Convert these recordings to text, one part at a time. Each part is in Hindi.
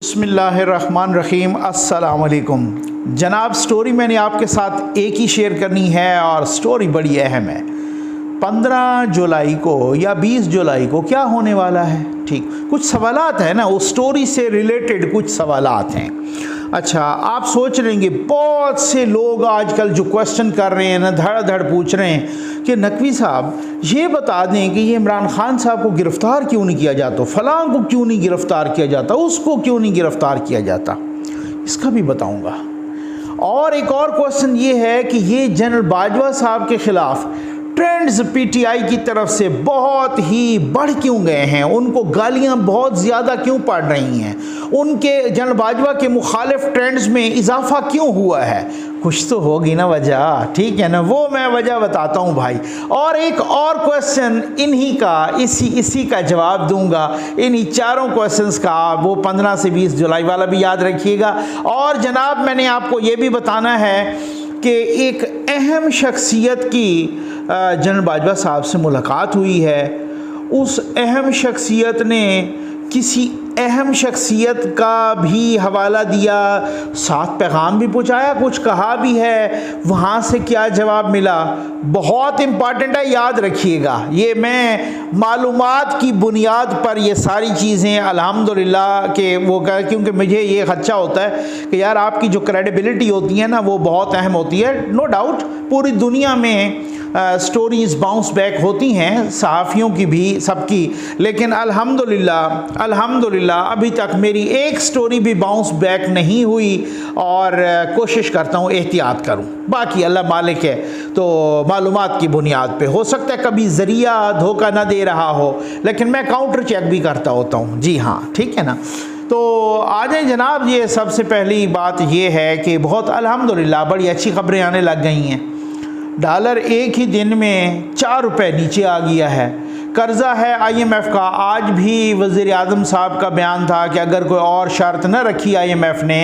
बिस्मिल्लाहिर्रहमानिर्रहीम अस्सलाम वालेकुम जनाब। स्टोरी मैंने आपके साथ एक ही शेयर करनी है और स्टोरी बड़ी अहम है। 15 जुलाई को या 20 जुलाई को क्या होने वाला है? ठीक, कुछ सवालात हैं ना, उस स्टोरी से रिलेटेड कुछ सवालात हैं। अच्छा, आप सोच रहेंगे बहुत से लोग आजकल जो क्वेश्चन कर रहे हैं ना, धड़ धड़ पूछ रहे हैं कि नकवी साहब ये बता दें कि ये इमरान खान साहब को गिरफ़्तार क्यों नहीं किया जाता, फ़लाँ को क्यों नहीं गिरफ़्तार किया जाता, उसको क्यों नहीं गिरफ़्तार किया जाता, इसका भी बताऊंगा। और एक और क्वेश्चन ये है कि ये जनरल बाजवा साहब के ख़िलाफ़ ट्रेंड्स पीटीआई की तरफ से बहुत ही बढ़ क्यों गए हैं, उनको गालियां बहुत ज़्यादा क्यों पड़ रही हैं, उनके जनरल बाजवा के मुखालिफ ट्रेंड्स में इजाफा क्यों हुआ है, कुछ तो होगी ना वजह, ठीक है ना, वो मैं वजह बताता हूँ भाई। और एक और क्वेश्चन इन्हीं का इसी का जवाब दूंगा, इन्हीं चारों क्वेश्चंस का, वो 15 से 20 जुलाई वाला भी याद रखिएगा। और जनाब मैंने आपको ये भी बताना है कि एक अहम शख्सियत की जनरल बाजवा साहब से मुलाकात हुई है। उस अहम शख्सियत ने किसी अहम शख्सियत का भी हवाला दिया, साथ पैगाम भी पहुँचाया, कुछ कहा भी है, वहाँ से क्या जवाब मिला, बहुत इम्पॉर्टेंट है, याद रखिएगा। ये मैं मालूमात की बुनियाद पर ये सारी चीज़ें अल्हम्दुलिल्लाह के वो कह, क्योंकि मुझे ये खदशा होता है कि यार आपकी जो क्रेडिबिलिटी होती है ना वो बहुत अहम होती है। नो डाउट पूरी दुनिया में स्टोरीज़ बाउंस बैक होती हैं, सहाफ़ियों की भी, सबकी, लेकिन अल्हम्दुलिल्लाह अभी तक मेरी एक स्टोरी भी बाउंस बैक नहीं हुई और कोशिश करता हूँ एहतियात करूँ। बाकी अल्लाह मालिक है, तो मालूमात की बुनियाद पे हो सकता है कभी ज़रिया धोखा ना दे रहा हो, लेकिन मैं काउंटर चेक भी करता होता हूँ। जी हाँ, ठीक है ना। तो आ जाए जनाब, ये सबसे पहली बात ये है कि बहुत अल्हम्दुलिल्लाह बड़ी अच्छी खबरें आने लग गई हैं। डॉलर एक ही दिन में 4 रुपये नीचे आ गया है। कर्ज़ा है IMF का, आज भी वज़ीर आज़म साहब का बयान था कि अगर कोई और शर्त न रखी IMF ने,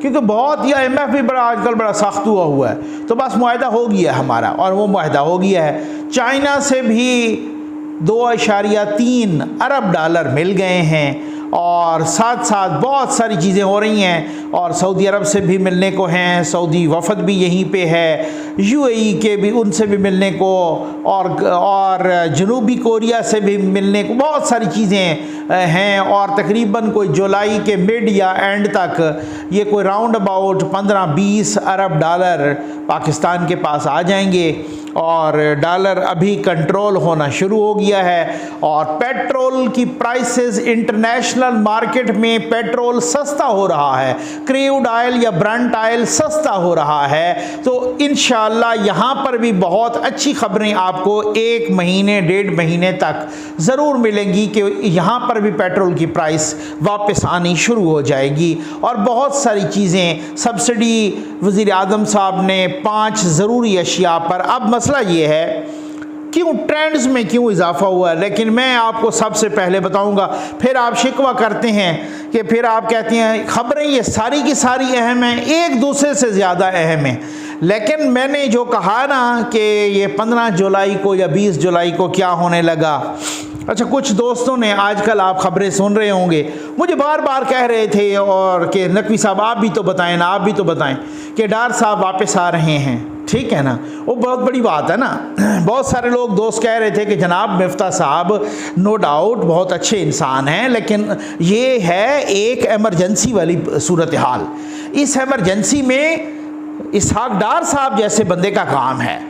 क्योंकि बहुत ही IMF भी बड़ा आजकल बड़ा सख्त हुआ है, तो बस मुआहदा हो गया हमारा, और वो मुआहदा हो गया है। चाइना से भी 2.3 अरब डॉलर मिल गए हैं, और साथ साथ बहुत सारी चीज़ें हो रही हैं, और सऊदी अरब से भी मिलने को हैं, सऊदी वफ़द भी यहीं पे है, UAE के भी, उनसे भी मिलने को, और जनूबी कोरिया से भी मिलने को, बहुत सारी चीज़ें हैं। और तकरीबन कोई जुलाई के मिड या एंड तक ये कोई round about 15-20 Arab dollar Pakistan के पास आ जाएंगे, और डॉलर अभी कंट्रोल होना शुरू हो गया है। और पेट्रोल की प्राइसेस इंटरनेशनल मार्केट में पेट्रोल सस्ता हो रहा है, क्रूड ऑयल या ब्रेंट ऑयल सस्ता हो रहा है। तो इंशाअल्लाह यहाँ पर भी बहुत अच्छी खबरें आपको 1 महीने 1.5 महीने तक ज़रूर मिलेंगी कि यहाँ पर भी पेट्रोल की प्राइस वापस आनी शुरू हो जाएगी। और बहुत सारी चीज़ें, सब्सिडी वज़ीर आज़म साहब ने 5 ज़रूरी अशिया पर, अब मसला ये है क्यों ट्रेंड्स में क्यों इजाफा हुआ है, लेकिन मैं आपको सबसे पहले बताऊंगा। फिर आप शिकवा करते हैं कि फिर आप कहते हैं खबरें ये सारी की सारी अहम हैं, एक दूसरे से ज़्यादा अहम हैं, लेकिन मैंने जो कहा ना कि ये 15 जुलाई को या 20 जुलाई को क्या होने लगा। अच्छा, कुछ दोस्तों ने, आजकल आप खबरें सुन रहे होंगे, मुझे बार बार कह रहे थे और कि नकवी साहब आप भी तो बताएं ना, आप भी तो बताएं कि डार साहब वापस आ रहे हैं, ठीक है ना, वो बहुत बड़ी बात है ना। बहुत सारे लोग दोस्त कह रहे थे कि जनाब मिफ्ता साहब नो डाउट बहुत अच्छे इंसान हैं, लेकिन ये है एक एमरजेंसी वाली सूरत हाल। इस एमरजेंसी में इसहाक डार साहब जैसे बंदे का काम है,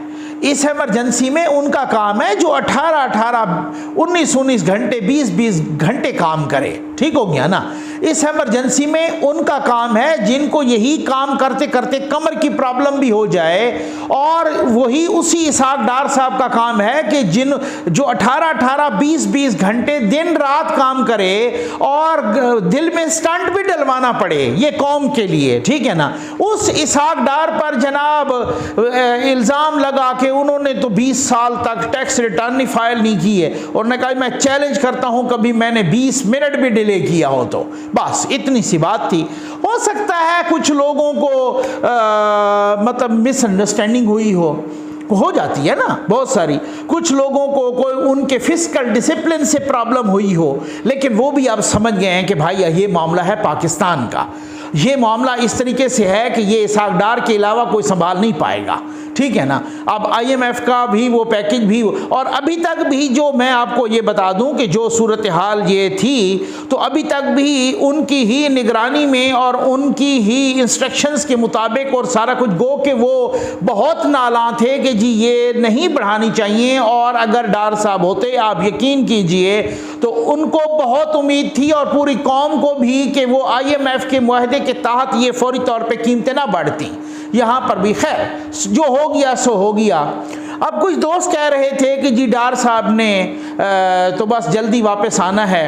इस एमरजेंसी में उनका काम है जो 18-18, 19-19 घंटे, 20-20 घंटे काम करे, ठीक हो गया ना। इस एमरजेंसी में उनका काम है जिनको यही काम करते करते कमर की प्रॉब्लम भी हो जाए, और वही उसी इसहाक डार साहब का काम है कि जो 18-18, 20-20 घंटे दिन रात काम करे और दिल में स्टंट भी डलवाना पड़े ये कौम के लिए, ठीक है ना। उस इसहाक डार पर जनाब इल्ज़ाम लगा कि उन्होंने तो 20 साल तक टैक्स रिटर्न ही फाइल नहीं की है, और उन्होंने कहा मैं चैलेंज करता हूं कभी मैंने 20 मिनट भी डिले किया हो तो, बस इतनी सी बात थी। हो सकता है कुछ लोगों को मतलब मिसअंडरस्टैंडिंग हुई हो जाती है ना बहुत सारी, कुछ लोगों को कोई उनके फिजिकल डिसिप्लिन से प्रॉब्लम हुई हो, लेकिन वो भी अब समझ गए हैं कि भाई ये मामला है पाकिस्तान का, ये मामला इस तरीके से है कि ये इसहाक डार के अलावा कोई संभाल नहीं पाएगा, ठीक है ना। अब IMF का भी वो पैकेज भी, और अभी तक भी जो मैं आपको ये बता दूं कि जो सूरत हाल ये थी, तो अभी तक भी उनकी ही निगरानी में और उनकी ही इंस्ट्रक्शंस के मुताबिक और सारा कुछ गो के वो बहुत नाला थे कि जी ये नहीं बढ़ानी चाहिए, और अगर डार साहब होते आप यकीन कीजिए तो उनको बहुत उम्मीद थी और पूरी कौम को भी कि वो IMF के मुआहदे के तहत ये फौरी तौर पे कीमतें ना बढ़ती। यहाँ पर भी खैर जो हो गया सो हो गया। अब कुछ दोस्त कह रहे थे कि जी डार साहब ने तो बस जल्दी वापस आना है,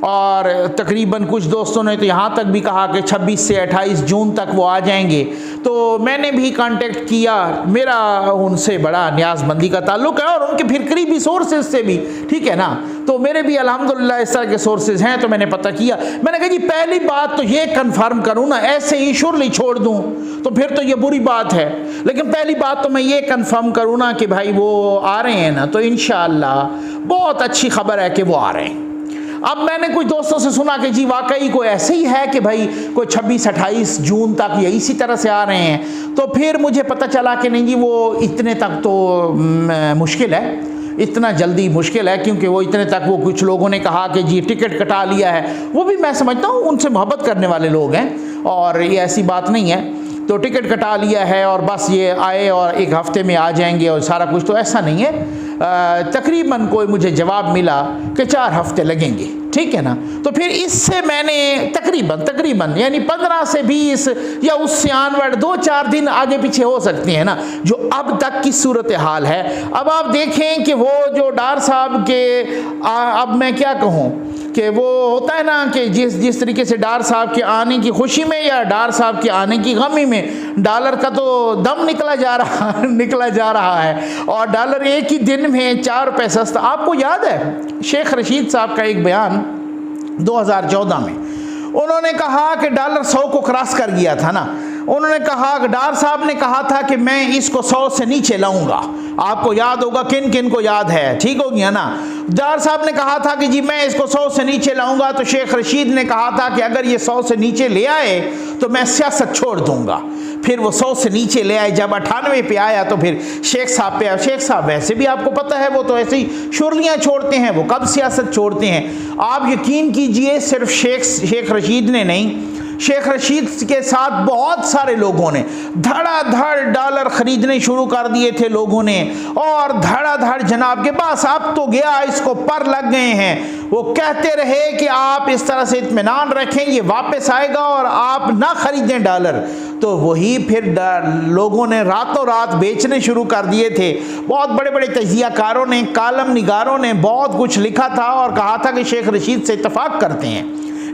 और तकरीबन कुछ दोस्तों ने तो यहाँ तक भी कहा कि 26 से 28 जून तक वो आ जाएंगे। तो मैंने भी कांटेक्ट किया, मेरा उनसे बड़ा न्याज़मंदी का ताल्लुक़ है और उनके फिर करीबी सोर्सेज से भी, ठीक है ना। तो मेरे भी अल्हम्दुलिल्लाह इस तरह के सोर्सेज हैं, तो मैंने पता किया। मैंने कहा जी पहली बात तो ये कन्फर्म करूँ ना, ऐसे ही शुरली छोड़ दूँ तो फिर तो ये बुरी बात है, लेकिन पहली बात तो मैं ये कन्फर्म करूँ ना कि भाई वो आ रहे हैं ना, तो इंशाअल्लाह बहुत अच्छी खबर है कि वो आ रहे हैं। अब मैंने कुछ दोस्तों से सुना कि जी वाकई कोई ऐसे ही है कि भाई कोई 26-28 जून तक ये इसी तरह से आ रहे हैं, तो फिर मुझे पता चला कि नहीं जी वो इतने तक तो मुश्किल है, इतना जल्दी मुश्किल है, क्योंकि वो इतने तक वो कुछ लोगों ने कहा कि जी टिकट कटा लिया है। वो भी मैं समझता हूँ उनसे मोहब्बत करने वाले लोग हैं और ये ऐसी बात नहीं है, तो टिकट कटा लिया है और बस ये आए और एक हफ्ते में आ जाएंगे और सारा कुछ, तो ऐसा नहीं है। तकरीबन कोई मुझे जवाब मिला कि 4 हफ्ते लगेंगे, ठीक है ना। तो फिर इससे मैंने तकरीबन यानी 15 से 20 या उससे आनवर्ड 2-4 दिन आगे पीछे हो सकते हैं ना, जो अब तक की सूरत हाल है। अब आप देखें कि वो जो डार साहब के अब मैं क्या कहूँ कि वो होता है ना कि जिस तरीके से डार साहब के आने की खुशी में या डार साहब के आने की गमी में डॉलर का तो दम निकला जा रहा है, और डॉलर एक ही दिन में 4 रुपये सस्ता। आपको याद है शेख रशीद साहब का एक बयान 2014 में, उन्होंने कहा कि डॉलर 100 को क्रॉस कर गया था ना। उन्होंने कहा, डार साहब ने कहा था कि मैं इसको 100 से नीचे लाऊंगा। आपको याद होगा, किन किन को याद है, ठीक हो गया ना। डार साहब ने कहा था कि जी मैं इसको 100 से नीचे लाऊंगा, तो शेख रशीद ने कहा था कि अगर ये 100 से नीचे ले आए तो मैं सियासत छोड़ दूंगा। फिर वो 100 से नीचे ले आए, जब 98 पे आया तो फिर शेख साहब पे आया। शेख साहब वैसे भी आपको पता है वो तो ऐसे ही शुरलियाँ छोड़ते हैं, वो कब सियासत छोड़ते हैं। आप यकीन कीजिए सिर्फ शेख रशीद ने नहीं, शेख रशीद के साथ बहुत सारे लोगों ने धड़ाधड़ डॉलर खरीदने शुरू कर दिए थे लोगों ने, और धड़ाधड़ जनाब के पास अब तो गया, इसको पर लग गए हैं। वो कहते रहे कि आप इस तरह से इत्मीनान रखें, ये वापस आएगा और आप ना खरीदें डॉलर। तो वही फिर लोगों ने रातों रात बेचने शुरू कर दिए थे। बहुत बड़े बड़े तजियाकारों ने, कालम निगारों ने बहुत कुछ लिखा था और कहा था कि शेख रशीद से इत्तफाक करते हैं,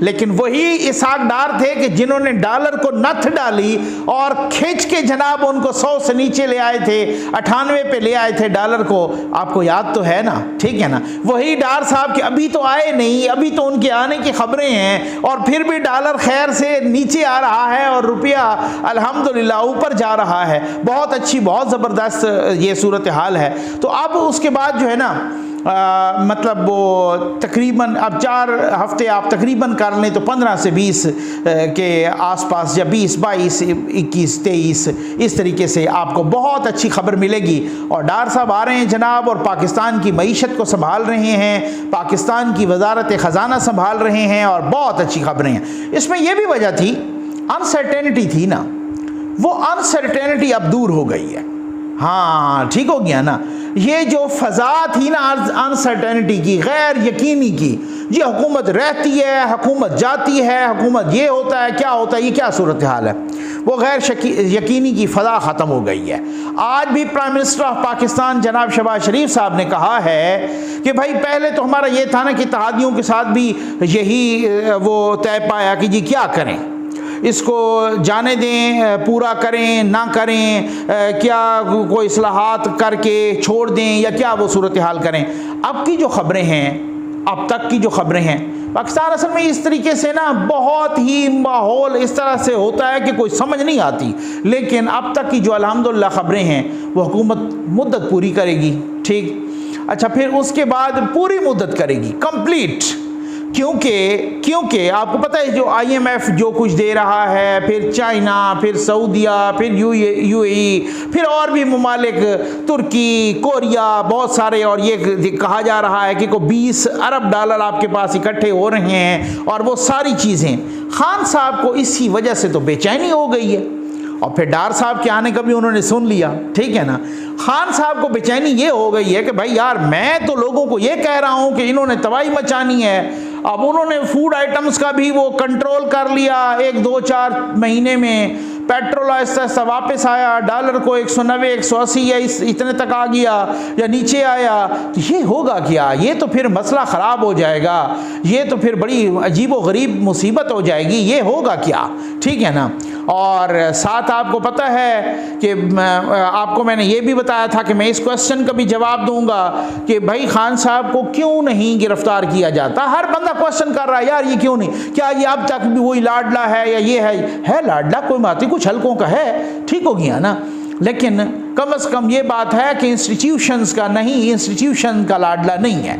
लेकिन वही इसहाक डार थे कि जिन्होंने डॉलर को नथ डाली और खींच के जनाब उनको 100 से नीचे ले आए थे, 98 पे ले आए थे डॉलर को। आपको याद तो है ना, ठीक है ना। वही डार साहब के अभी तो आए नहीं, अभी तो उनके आने की खबरें हैं, और फिर भी डॉलर खैर से नीचे आ रहा है और रुपया अल्हम्दुलिल्लाह ऊपर जा रहा है। बहुत अच्छी, बहुत ज़बरदस्त ये सूरत हाल है। तो अब उसके बाद जो है ना मतलब वो तकरीबन अब 4 हफ्ते आप तकरीबन कर लें तो 15 से 20 के आसपास, या 20, 22, 21, 23 इस तरीके से आपको बहुत अच्छी खबर मिलेगी। और डार साहब आ रहे हैं जनाब, और पाकिस्तान की मईशत को संभाल रहे हैं, पाकिस्तान की वजारत ख़जाना संभाल रहे हैं, और बहुत अच्छी खबरें हैं। इसमें यह भी वजह थी, अनसर्टेनिटी थी ना, वो अनसर्टेनिटी अब दूर हो गई है। हाँ ठीक हो गया ना। ये जो फ़ज़ा थी ना अनसर्टेनिटी की, गैर यकीनी की, जी हुकूमत रहती है, हुकूमत जाती है, हुकूमत ये होता है, क्या होता है, ये क्या सूरत हाल है, वो गैर यकीनी की फ़ज़ा ख़त्म हो गई है। आज भी प्राइम मिनिस्टर ऑफ पाकिस्तान जनाब शहबाज शरीफ साहब ने कहा है कि भाई पहले तो हमारा ये था ना कि इत्तेहादियों के साथ भी यही वो तय पाया कि जी क्या करें, इसको जाने दें, पूरा करें ना करें, क्या कोई इस्लाहात करके छोड़ दें या क्या वो सूरत हाल करें। अब की जो ख़बरें हैं, अब तक की जो ख़बरें हैं, पाकिस्तान असल में इस तरीके से ना बहुत ही माहौल इस तरह से होता है कि कोई समझ नहीं आती। लेकिन अब तक की जो अल्हम्दुलिल्लाह ख़बरें हैं वो हुकूमत मुद्दत पूरी करेगी, ठीक। अच्छा, फिर उसके बाद पूरी मुद्दत करेगी कंप्लीट, क्योंकि आपको पता है जो IMF जो कुछ दे रहा है, फिर चाइना, फिर सऊदिया, फिर UAE, फिर और भी ममालिक, तुर्की, कोरिया, बहुत सारे, और ये कहा जा रहा है कि को 20 अरब डॉलर आपके पास इकट्ठे हो रहे हैं, और वो सारी चीज़ें खान साहब को इसी वजह से तो बेचैनी हो गई है। और फिर डार साहब के आने का भी उन्होंने सुन लिया, ठीक है ना। खान साहब को बेचैनी ये हो गई है कि भाई यार, मैं तो लोगों को ये कह रहा हूँ कि इन्होंने तबाही मचानी है। अब उन्होंने फूड आइटम्स का भी वो कंट्रोल कर लिया 1-2-4 महीने में, पेट्रोल ऐसा वापस आया, डॉलर को 190, 180 या इतने तक आ गया या नीचे आया। तो ये होगा क्या? ये तो फिर मसला ख़राब हो जाएगा, ये तो फिर बड़ी अजीब व गरीब मुसीबत हो जाएगी, ये होगा क्या, ठीक है ना। और साथ आपको पता है कि आपको मैंने ये भी बताया था कि मैं इस क्वेश्चन का भी जवाब दूंगा कि भाई खान साहब को क्यों नहीं गिरफ्तार किया जाता। हर बंदा क्वेश्चन कर रहा है, यार ये क्यों नहीं, क्या ये अब तक भी वही लाडला है या ये है लाडला, कोई बात नहीं, कुछ हल्कों का है, ठीक हो गया ना। लेकिन कम से कम ये बात है कि इंस्टीट्यूशंस का नहीं, इंस्टीट्यूशन का लाडला नहीं है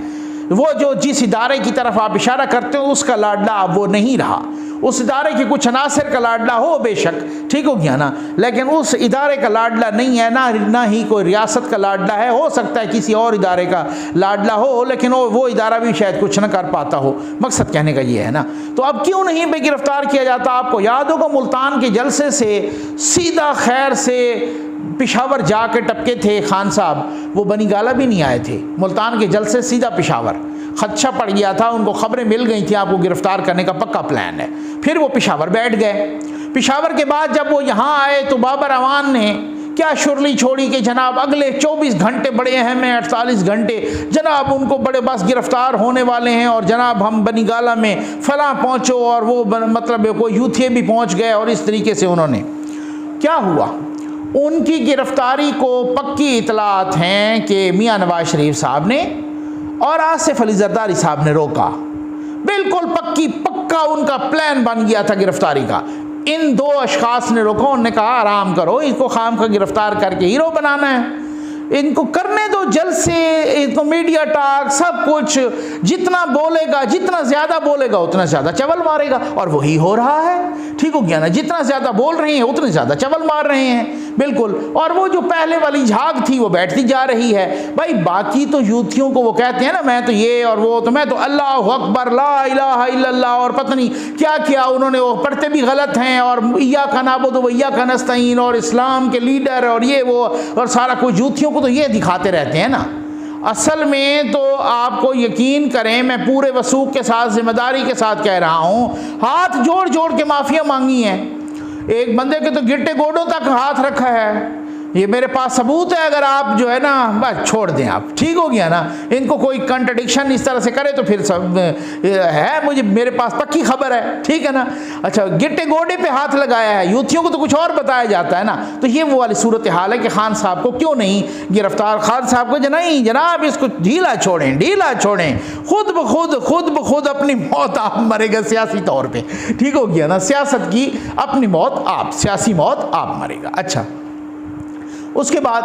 वो, जो जिस इदारे की तरफ आप इशारा करते हो उसका लाडला अब वो नहीं रहा। उस इदारे के कुछ अनासर का लाडला हो बेशक, ठीक हो गया ना, लेकिन उस इदारे का लाडला नहीं है, ना ही कोई रियासत का लाडला है। हो सकता है किसी और इदारे का लाडला हो, लेकिन वो इदारा भी शायद कुछ न कर पाता हो। मकसद कहने का ये है ना। तो अब क्यों नहीं पे गिरफ्तार किया जाता? आपको याद होगा मुल्तान के जलसे से सीधा खैर से पिशावर जाके टपके थे खान साहब, वो बनी गाला भी नहीं आए थे, मुल्तान के जलसे सीधा पिशावर। खदशा पड़ गया था, उनको खबरें मिल गई थी आपको गिरफ्तार करने का पक्का प्लान है। फिर वो पिशावर बैठ गए। पिशावर के बाद जब वो यहाँ आए तो बाबर अवान ने क्या शुरली छोड़ी कि जनाब अगले 24 घंटे बड़े अहम हैं, 48 घंटे जनाब उनको बड़े बस गिरफ्तार होने वाले हैं, और जनाब हम बनी गाला में फलां पहुँचो, और वो मतलब कोई यूथिये भी पहुँच गए। और इस तरीके से उन्होंने क्या हुआ, उनकी गिरफ्तारी को पक्की इतलात हैं कि मियाँ नवाज शरीफ साहब ने और आसिफ अली जरदारी साहब ने रोका। बिल्कुल पक्का उनका प्लान बन गया था गिरफ्तारी का। इन दो अशखास ने रोका, उन्होंने कहा आराम करो, इसको खाम का गिरफ्तार करके हीरो बनाना है, इनको करने दो जलसे, इनको मीडिया टॉक सब कुछ, जितना बोलेगा, जितना ज़्यादा बोलेगा उतना ज़्यादा चवल मारेगा। और वही हो रहा है, ठीक हो गया ना। जितना ज़्यादा बोल रहे हैं उतने ज़्यादा चवल मार रहे हैं, बिल्कुल। और वो जो पहले वाली झाग थी वो बैठती जा रही है। भाई बाकी तो यूथियों को वो कहते हैं ना, मैं तो ये और वो, तो मैं तो अल्लाह अकबर, ला इलाहा इल्लल्लाह, और पता नहीं क्या क्या उन्होंने, वो पढ़ते भी गलत हैं, और इय्याका नअबुदु व इय्याका नस्तईन, और इस्लाम के लीडर और ये वो, और सारा कुछ यूथियों तो ये दिखाते रहते हैं ना। असल में तो आपको यकीन करें, मैं पूरे वसूख के साथ, जिम्मेदारी के साथ कह रहा हूं, हाथ जोड़ जोड़ के माफिया मांगी है। एक बंदे के तो गिट्टे गोडों तक हाथ रखा है। ये मेरे पास सबूत है, अगर आप जो है ना बस छोड़ दें आप, ठीक हो गया ना। इनको कोई कंट्रडिक्शन इस तरह से करे तो फिर सब है, मुझे मेरे पास पक्की खबर है, ठीक है ना। अच्छा, गिट्टे गोडे पे हाथ लगाया है, यूथियों को तो कुछ और बताया जाता है ना। तो ये वो वाली सूरत हाल है कि खान साहब को क्यों नहीं गिरफ्तार, खान साहब को नहीं जनाब इसको ढीला छोड़ें, ढीला छोड़ें, खुद ब खुद अपनी मौत आप मरेगा सियासी तौर पर, ठीक हो गया ना। सियासत की अपनी मौत आप, सियासी मौत आप मरेगा। अच्छा, उसके बाद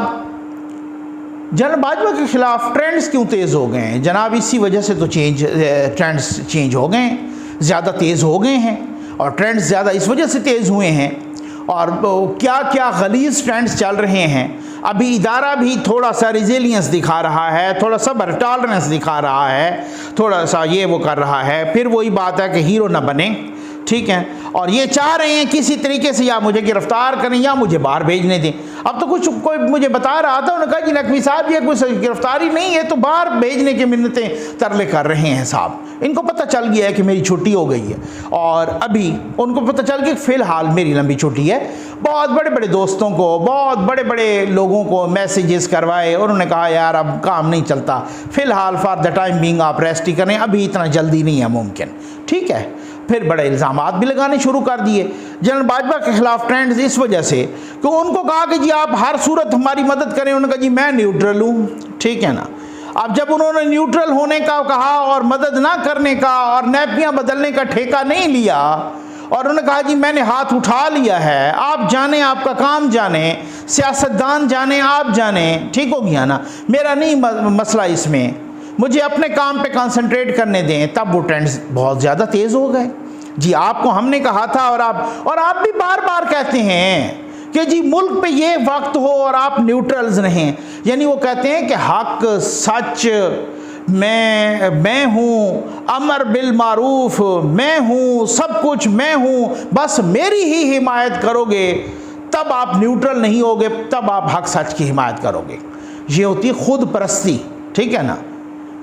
जनरल बाजवा के खिलाफ ट्रेंड्स क्यों तेज़ हो गए हैं जनाब? इसी वजह से तो ट्रेंड्स चेंज हो गए हैं, ज़्यादा तेज़ हो गए हैं, और ट्रेंड्स ज़्यादा इस वजह से तेज़ हुए हैं। और क्या क्या गलीज़ ट्रेंड्स चल रहे हैं। अभी इदारा भी थोड़ा सा रिजिलियंस दिखा रहा है, थोड़ा सब्र टॉलरेंस दिखा रहा है, थोड़ा सा ये वो कर रहा है। फिर वही बात है कि हीरो ना बने, ठीक है। और ये चाह रहे हैं किसी तरीके से या मुझे गिरफ्तार करें या मुझे बाहर भेजने दें। अब तो कोई मुझे बता रहा था, उन्होंने कहा कि नकवी साहब ये कोई गिरफ्तारी नहीं है, तो बाहर भेजने की मिन्नतें तरले कर रहे हैं साहब। इनको पता चल गया है कि मेरी छुट्टी हो गई है, और अभी उनको पता चल गया कि फ़िलहाल मेरी लंबी छुट्टी है। बहुत बड़े बड़े दोस्तों को, बहुत बड़े बड़े लोगों को मैसेजेस करवाए, और उन्होंने कहा यार अब काम नहीं चलता, फ़िलहाल फॉर द टाइम बीइंग आप रेस्ट ही करें, अभी इतना जल्दी नहीं है मुमकिन, ठीक है। फिर बड़े इल्ज़ामात भी लगाने शुरू कर दिए जनरल बाजवा के खिलाफ ट्रेंड्स, इस वजह से कि उनको कहा कि जी आप हर सूरत हमारी मदद करें। उन्होंने कहा जी मैं न्यूट्रल हूँ, ठीक है ना। अब जब उन्होंने न्यूट्रल होने का कहा और मदद ना करने का और नैपियाँ बदलने का ठेका नहीं लिया, और उन्होंने कहा जी मैंने हाथ उठा लिया है, आप जाने, आपका काम जाने, सियासतदान जाने, आप जाने, ठीक हो गया ना, मेरा नहीं मसला इसमें, मुझे अपने काम पे कंसंट्रेट करने दें। तब वो ट्रेंड्स बहुत ज़्यादा तेज़ हो गए। जी आपको हमने कहा था और आप भी बार बार कहते हैं कि जी मुल्क पे ये वक्त हो और आप न्यूट्रल्स नहीं, यानी वो कहते हैं कि हक सच, मैं हूँ, अमर बिल मारूफ मैं हूँ, सब कुछ मैं हूँ, बस मेरी ही हिमायत करोगे तब आप न्यूट्रल नहीं होगे, तब आप हक सच की हिमायत करोगे। ये होती है खुद परस्ती, ठीक है ना,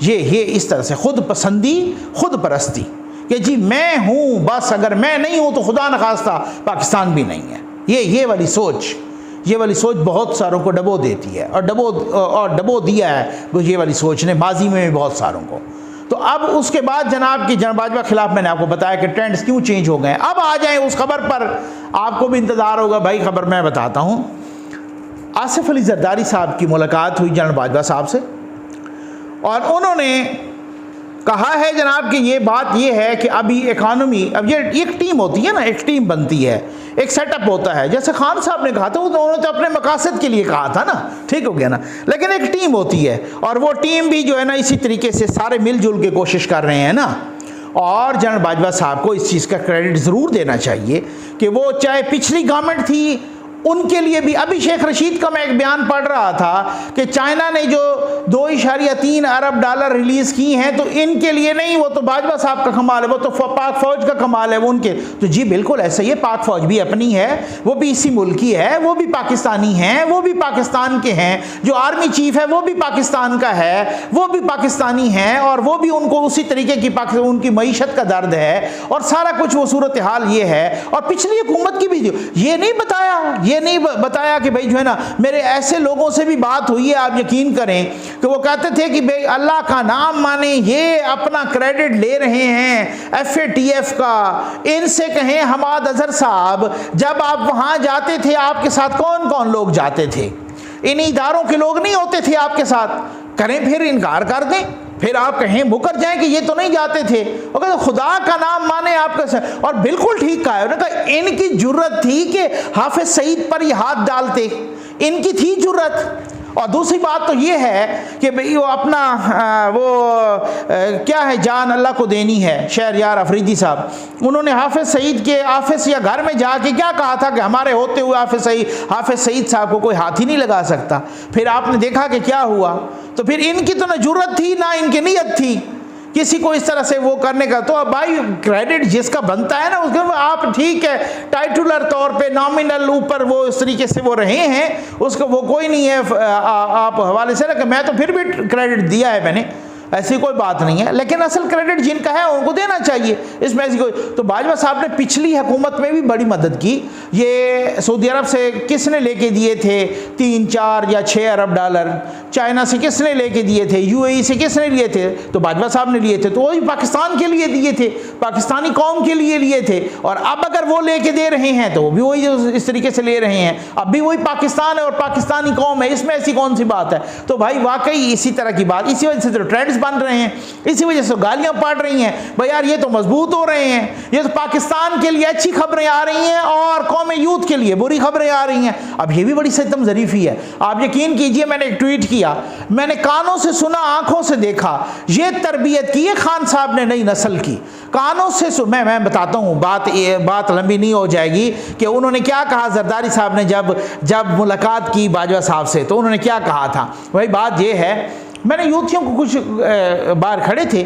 ये इस तरह से खुद पसंदी, खुद परस्ती कि जी मैं हूँ, बस अगर मैं नहीं हूँ तो खुदा न खास्ता पाकिस्तान भी नहीं है। ये वाली सोच बहुत सारों को डबो देती है और डबो दिया है ये वाली सोच ने माजी में भी बहुत सारों को। तो अब उसके बाद जनाब बाजवा खिलाफ मैंने आपको बताया कि ट्रेंड्स क्यों चेंज हो गए। अब आ जाएं उस खबर पर, आपको भी इंतज़ार होगा भाई, खबर मैं बताता हूँ। आसिफ अली जरदारी साहब की मुलाकात हुई जनरल बाजवा साहब से और उन्होंने कहा है जनाब कि ये बात ये है कि अभी इकानमी, अब ये एक टीम होती है ना, एक टीम बनती है, एक सेटअप होता है। जैसे खान साहब ने कहा था, उन्होंने तो अपने मकासद के लिए कहा था ना, ठीक हो गया ना, लेकिन एक टीम होती है और वो टीम भी जो है ना इसी तरीके से सारे मिलजुल के कोशिश कर रहे हैं ना। और जनरल बाजवा साहब को इस चीज़ का क्रेडिट ज़रूर देना चाहिए कि वो चाहे पिछली गवर्नमेंट थी उनके लिए भी, अभी शेख रशीद का मैं एक बयान पढ़ रहा था कि चाइना ने जो 2.3 अरब डॉलर रिलीज़ की हैं तो इनके लिए नहीं, वो तो बाजवा साहब का कमाल है, वो तो पाक फ़ौज का कमाल है वो उनके। तो जी बिल्कुल ऐसा ही है, पाक फ़ौज भी अपनी है, वो भी इसी मुल्क की है, वो भी पाकिस्तानी हैं, वो भी पाकिस्तान के हैं, जो आर्मी चीफ है वो भी पाकिस्तान का है, वो भी पाकिस्तानी हैं और वो भी उनको उसी तरीके की उनकी मईशत का दर्द है और सारा कुछ वो सूरत हाल ये है। और पिछली हुकूमत की भी ये नहीं बताया कि भाई जो है ना, मेरे ऐसे लोगों से भी बात हुई है, आप यकीन करें कि वो कहते थे कि भाई अल्लाह का नाम माने, ये अपना क्रेडिट ले रहे हैं FATF का, इनसे कहें हमाद अजहर साहब जब आप वहाँ जाते थे आपके साथ कौन कौन लोग जाते थे, इन इदारों के लोग नहीं होते थे आपके साथ, करें फिर इनकार कर दें, फिर आप कहें मुकर जाएं कि ये तो नहीं जाते थे, और कहते खुदा का नाम माने आपका। और बिल्कुल ठीक कहा है उन्होंने, कहा इनकी जुर्रत थी कि हाफिज सईद पर ये हाथ डालते, इनकी थी जुर्रत। और दूसरी बात तो ये है कि भाई वो अपना क्या है, जान अल्लाह को देनी है, शहरयार अफरीदी साहब, उन्होंने हाफिज सईद के ऑफिस या घर में जाके क्या कहा था कि हमारे होते हुए हाफिज सईद साहब को कोई हाथ ही नहीं लगा सकता। फिर आपने देखा कि क्या हुआ, तो फिर इनकी तो ना जुर्रत थी ना इनकी नीयत थी किसी को इस तरह से वो करने का। तो अब भाई क्रेडिट जिसका बनता है ना उसके, आप ठीक है टाइटुलर तौर पे नॉमिनल ऊपर वो इस तरीके से वो रहे हैं, उसको वो कोई नहीं है आप हवाले से ना, मैं तो फिर भी क्रेडिट दिया है मैंने, ऐसी कोई बात नहीं है, लेकिन असल क्रेडिट जिनका है उनको देना चाहिए, इसमें ऐसी कोई। तो बाजवा साहब ने पिछली हुकूमत में भी बड़ी मदद की। ये सऊदी अरब से किसने लेके दिए थे 3, 4 या 6 अरब डॉलर, चाइना से किसने लेके दिए थे, UAE से किसने लिए थे, तो बाजवा साहब ने लिए थे, तो वही पाकिस्तान के लिए दिए थे, पाकिस्तानी कौम के लिए लिए थे। और अब अगर वो लेके दे रहे हैं तो वो भी वही इस तरीके से ले रहे हैं, अब भी वही पाकिस्तान है और पाकिस्तानी कौम है, इसमें ऐसी कौन सी बात है। तो भाई वाकई इसी तरह की बात, इसी वजह से तो ट्रेंड्स बन रहे हैं, इसी वजह से गालियां पड़ रही हैं भाई यार ये तो मजबूत हो रहे हैं, ये तो पाकिस्तान के लिए अच्छी खबरें आ रही हैं और कौम यूथ के लिए बुरी खबरें आ रही हैं। अब ये भी बड़ी सितम ज़रीफ़ी है। आप यकीन कीजिए मैंने एक ट्वीट किया, मैंने कानों से सुना आंखों से देखा, ये तरबियत की है खान साहब ने नई नस्ल की, कानों से मैं बताता हूँ, बात लंबी नहीं हो जाएगी कि उन्होंने क्या कहा। जरदारी साहब ने जब मुलाकात की बाजवा साहब से तो उन्होंने क्या कहा था, भाई बात ये है, मैंने यूथियों को कुछ बाहर खड़े थे,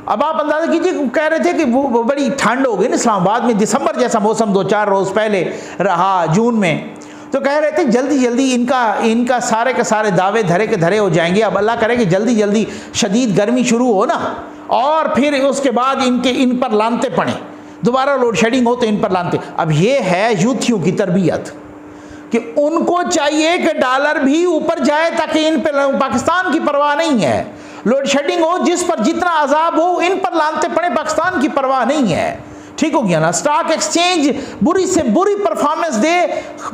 अब आप अंदाज़ा कीजिए, कह रहे थे कि वो बड़ी ठंड हो गई ना इस्लामाबाद में, दिसंबर जैसा मौसम 2-4 रोज़ पहले रहा जून में, तो कह रहे थे जल्दी जल्दी इनका सारे के सारे दावे धरे के धरे हो जाएंगे। अब अल्लाह करे कि जल्दी जल्दी शदीद गर्मी शुरू हो ना, और फिर उसके बाद इन पर लानते पड़े, दोबारा लोड शेडिंग हो तो इन पर लानते। अब ये है यूथियों की तरबियत कि उनको चाहिए कि डॉलर भी ऊपर जाए ताकि इन पर पाकिस्तान की परवाह नहीं है, लोड शेडिंग हो जिस पर जितना अजाब हो इन पर लानते पड़े, पाकिस्तान की परवाह नहीं है, ठीक हो गया ना। स्टॉक एक्सचेंज बुरी से बुरी परफॉर्मेंस दे,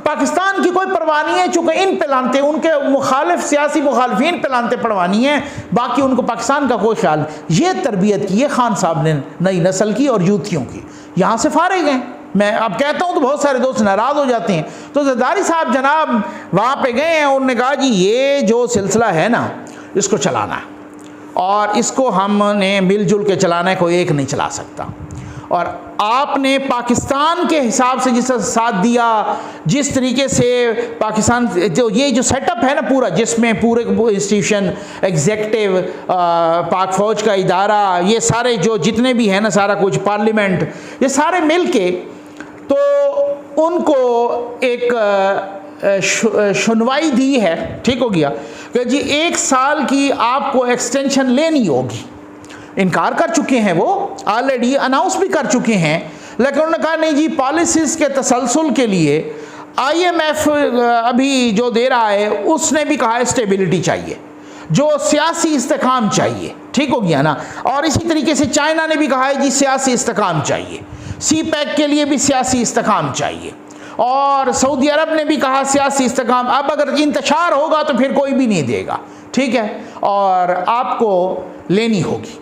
पाकिस्तान की कोई परवाह नहीं है, चूंकि इन पे लानते, उनके मुखालिफ सियासी मुखालिफिन पे लानते पड़वानी है, बाकी उनको पाकिस्तान का कोई ख्याल। ये तरबियत की है खान साहब ने नई नस्ल की और यूथियों की, यहाँ से फारिग हैं, मैं अब कहता हूँ तो बहुत सारे दोस्त नाराज़ हो जाते हैं। तो जरदारी साहब जनाब वहाँ पे गए हैं, उन्होंने कहा जी ये जो सिलसिला है ना इसको चलाना है और इसको हमने मिलजुल के चलाना है, कोई एक नहीं चला सकता। और आपने पाकिस्तान के हिसाब से जिस साथ दिया, जिस तरीके से पाकिस्तान जो ये जो सेटअप है ना पूरा, जिसमें पूरे इंस्टीट्यूशन एग्जेक्टिव, पाक फ़ौज का इदारा, ये सारे जो जितने भी हैं ना, सारा कुछ पार्लियामेंट, ये सारे मिल के तो उनको एक सुनवाई दी है, ठीक हो गया कि जी 1 साल की आपको एक्सटेंशन लेनी होगी। इनकार कर चुके हैं, वो ऑलरेडी अनाउंस भी कर चुके हैं, लेकिन उन्होंने कहा नहीं जी पॉलिसीज़ के तसलसल के लिए IMF अभी जो दे रहा है उसने भी कहा है स्टेबिलिटी चाहिए, जो सियासी इस्तेकाम चाहिए, ठीक हो गया ना। और इसी तरीके से चाइना ने भी कहा है जी सियासी इस्तेकाम चाहिए, CPEC के लिए भी सियासी इस्तेकाम चाहिए, और सऊदी अरब ने भी कहा सियासी इस्तेकाम। अब अगर इंतशार होगा तो फिर कोई भी नहीं देगा, ठीक है, और आपको लेनी होगी।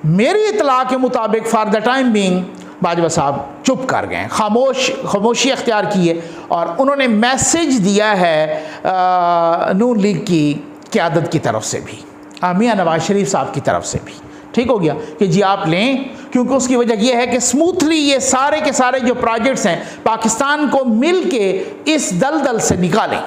मेरी इतला के मुताबिक for the time being Bajwa साहब चुप कर गए, खामोशी अख्तियार की है, और उन्होंने मैसेज दिया है नून लीग की क़यादत की तरफ से भी, मियां नवाज शरीफ साहब की तरफ से भी, ठीक हो गया कि जी आप लें, क्योंकि उसकी वजह यह है कि स्मूथली ये सारे के सारे जो प्रोजेक्ट्स हैं पाकिस्तान को मिल के इस दलदल से निकालें।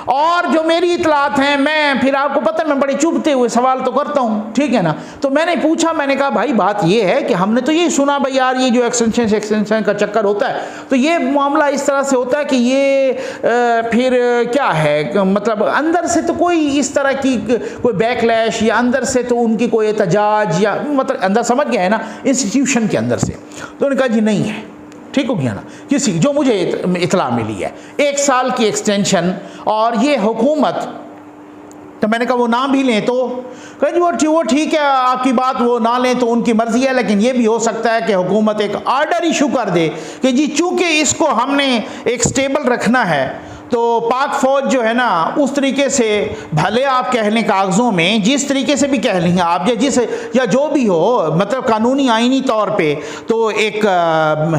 और जो मेरी इतलात हैं, मैं फिर आपको पता है मैं बड़े चुभते हुए सवाल तो करता हूँ, ठीक है ना। तो मैंने पूछा, मैंने कहा भाई बात ये है कि हमने तो यही सुना भाई यार ये जो एक्सटेंशन का चक्कर होता है तो ये मामला इस तरह से होता है कि ये फिर क्या है, मतलब अंदर से तो कोई इस तरह की कोई बैकलैश या अंदर से तो उनकी कोई एहतजाज या मतलब अंदर समझ गया है ना इंस्टीट्यूशन के अंदर से। तो उन्होंने कहा जी नहीं है, ठीक हो गया ना, किसी जो मुझे इतला मिली है 1 साल की एक्सटेंशन। और ये हुकूमत, तो मैंने कहा वो ना भी लें तो कह जी वो ठीक है, आपकी बात वो ना लें तो उनकी मर्जी है, लेकिन ये भी हो सकता है कि हुकूमत एक आर्डर इशू कर दे कि जी चूंकि इसको हमने एक स्टेबल रखना है तो पाक फ़ौज जो है ना उस तरीके से भले आप कह लें कागज़ों में जिस तरीके से भी कह लेंगे आप या जो भी हो, मतलब कानूनी आईनी तौर पे तो एक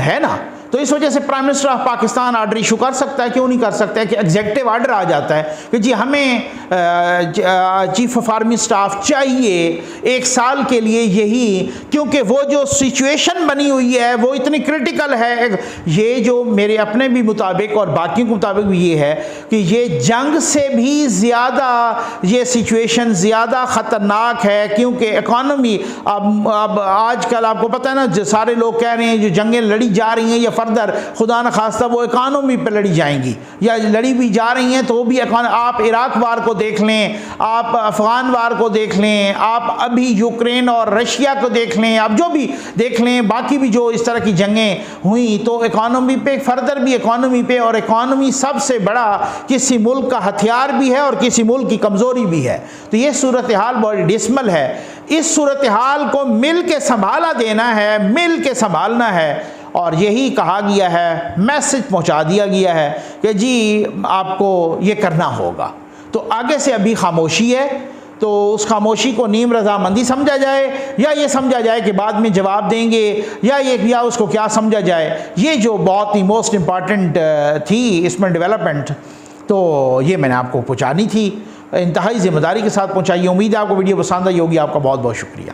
है ना, तो इस वजह से prime minister of Pakistan order issue कर सकता है, क्यों नहीं कर सकता है कि एग्जेक्टिव आर्डर आ जाता है कि जी हमें चीफ ऑफ आर्मी स्टाफ चाहिए 1 साल के लिए, यही क्योंकि वो जो सिचुएशन बनी हुई है वो इतनी क्रिटिकल है। ये जो मेरे अपने भी मुताबिक और बाकियों के मुताबिक भी ये है कि ये जंग से भी ज़्यादा ये सिचुएशन ज़्यादा ख़तरनाक है, क्योंकि इकॉनमी अब आजकल आपको पता है ना, जो सारे लोग कह रहे हैं जो जंगें लड़ी जा रही हैं या फर्दर खुदा न खास्ता वो इकानमी पर लड़ी जाएंगी या लड़ी भी जा रही हैं, तो वो भी आप इराक वार को देख लें, आप अफ़गान वार को देख लें, आप अभी यूक्रेन और रशिया को देख लें, आप जो भी देख लें, बाकी भी जो इस तरह की जंगें हुई, तो इकानमी पे फर्दर भी इकानमी पे, और इकानमी सबसे बड़ा किसी मुल्क का हथियार भी है और किसी मुल्क की कमज़ोरी भी है। तो ये सूरत हाल बड़ी डिस्मल है, इस सूरत हाल को मिल के संभाला देना है, मिल के संभालना है, और यही कहा गया है, मैसेज पहुंचा दिया गया है कि जी आपको ये करना होगा। तो आगे से अभी खामोशी है, तो उस खामोशी को नीम रजामंदी समझा जाए या ये समझा जाए कि बाद में जवाब देंगे या उसको क्या समझा जाए। ये जो बहुत ही मोस्ट इम्पॉर्टेंट थी इसमें डेवलपमेंट, तो ये मैंने आपको पहुँचानी थी, इंतहाई ज़िम्मेदारी के साथ पहुँचाई। उम्मीद है आपको वीडियो पसंद आई होगी। आपका बहुत बहुत शुक्रिया।